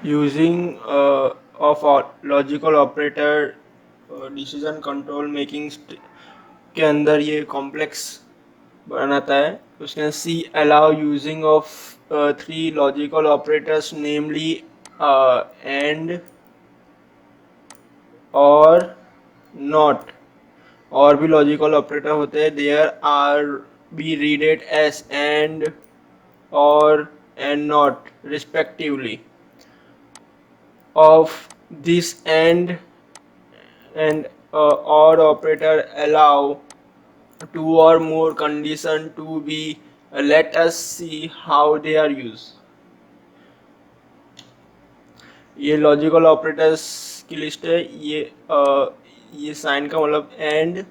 Using of logical operator decision control making के अंदर ये कॉम्प्लेक्स बनाता है. उसके C allow using of three logical operators namely and और नॉट. और भी लॉजिकल ऑपरेटर होते हैं. There are be readed as and और and not respectively. Of this and or operator allow two or more condition to be. Let us see how they are used. ये logical operators की list है. ये sign का मतलब and,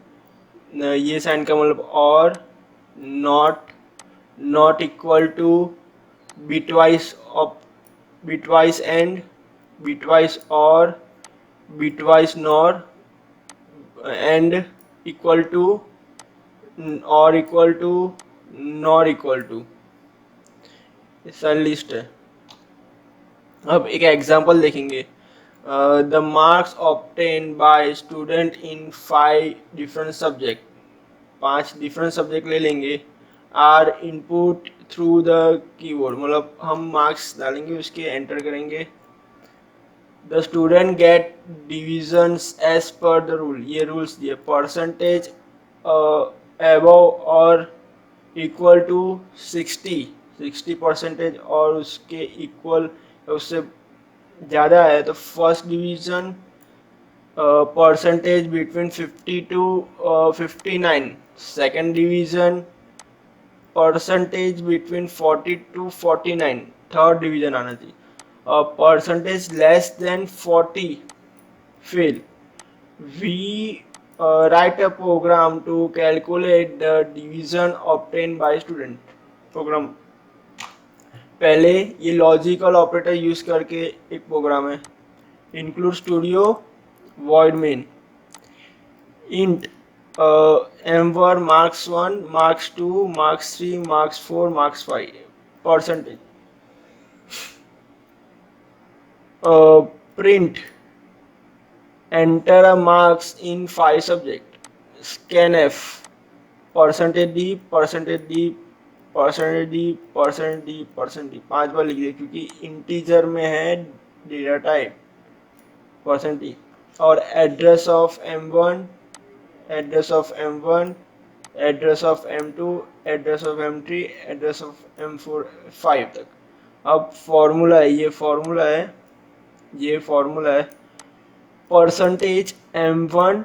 ये sign का मतलब or, not, not equal to, bitwise op, bitwise and, bitwise or, bitwise nor, and equal to or equal to nor equal to. ऐसा लिस्ट है. अब एक एग्जांपल देखेंगे. The marks obtain by student in 5 different subject. 5 different subject ले लेंगे. Our input through the keyboard, मतलब हम marks डालेंगे, उसके एंटर करेंगे. The student get divisions as per the rule. ये rules दिए. परसेंटेज above और इक्वल टू 60% और उसके इक्वल, उससे ज़्यादा है तो first division. Percentage between 50 to 59. Second division percentage between 40 to 49. Third division आना चाहिए. Percentage less than 40 fail. We write a program to calculate the division obtained by student. Program पहले ये लॉजिकल ऑपरेटर यूज करके एक program है. Include studio void main int m1 marks 1 marks 2 marks 3 marks 4 marks 5 percentage. Print enter a marks in 5 subject. Scanf percentage D, percentage D, percentage D, percentage D, percentage D 5 बार लिख दिया क्योंकि integer में है data type percentage. और address of m1, address of m1, address of m2, address of m3, address of m4 5 तक. अब formula है, ये फॉर्मूला है, ये फॉर्मूला है. Percentage m1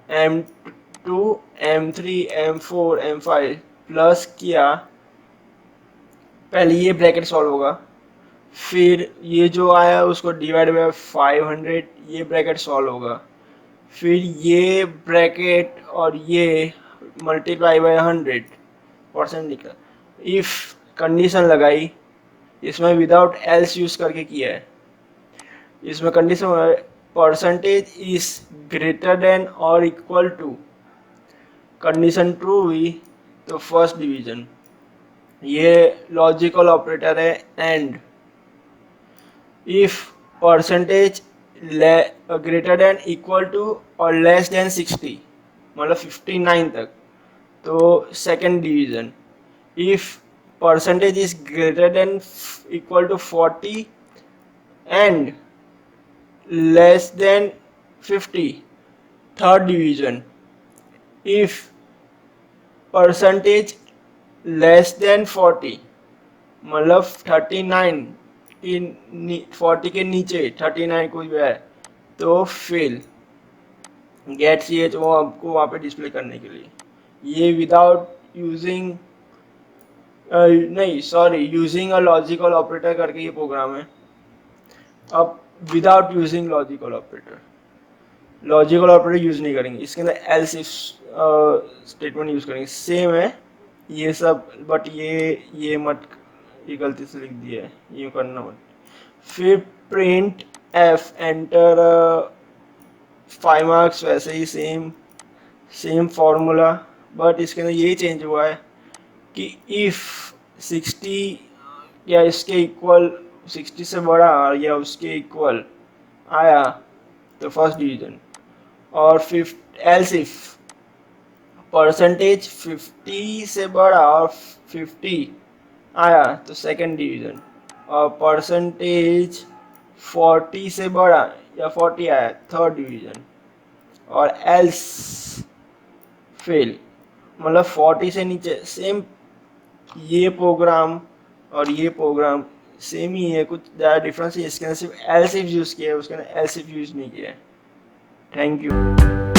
m2 m3 m4 m5 plus किया. पहले ये ब्रैकेट सॉल्व होगा, फिर ये जो आया उसको डिवाइड बाय 500, ये ब्रैकेट सॉल्व होगा, फिर ये ब्रैकेट और ये मल्टीप्लाई बाय 100% निकला. इफ कंडीशन लगाई, इसमें विदाउट एल्स यूज करके किया है. इसमें condition percentage is greater than or equal to, condition true हुई तो फर्स्ट डिवीजन. ये लॉजिकल ऑपरेटर है and. If percentage greater than equal to or less than 60, मतलब 59 तक, तो second division. If percentage is greater than equal to 40 and less than 50, third division. If percentage less than 40, मतलब 39 की 40 के नीचे 39 कोई भी है तो फेल. गेट सी एच वो आपको वहाँ पे डिस्प्ले करने के लिए. ये विदाउट यूजिंग नहीं sorry using a logical operator करके ये प्रोग्राम है. अब without using logical operator, logical operator use नहीं करेंगे, इसके अंदर एल्स इफ स्टेटमेंट यूज करेंगे. सेम है ये सब, बट ये मत, ये गलती से लिख दिया है, ये करना मत. फिर प्रिंट एफ एंटर 5 मार्क्स, वैसे ही सेम फॉर्मूला, बट इसके अंदर यही चेंज हुआ है कि इफ 60 या इसके इक्वल 60 से बड़ा या उसके इक्वल आया तो फर्स्ट डिवीजन, और एल्स इफ परसेंटेज 50 से बड़ा और 50 आया तो सेकंड डिवीजन, और परसेंटेज 40 से बड़ा या 40 आया थर्ड डिवीजन, और एल्स फेल मतलब 40 से नीचे सेम। ये प्रोग्राम और ये प्रोग्राम सेम ही है, कुछ ज़्यादा डिफरेंस है, इसके अंदर सिर्फ एल्स इफ यूज़ किया है, उसके अंदर एल्स इफ यूज़ नहीं किया है। Thank you.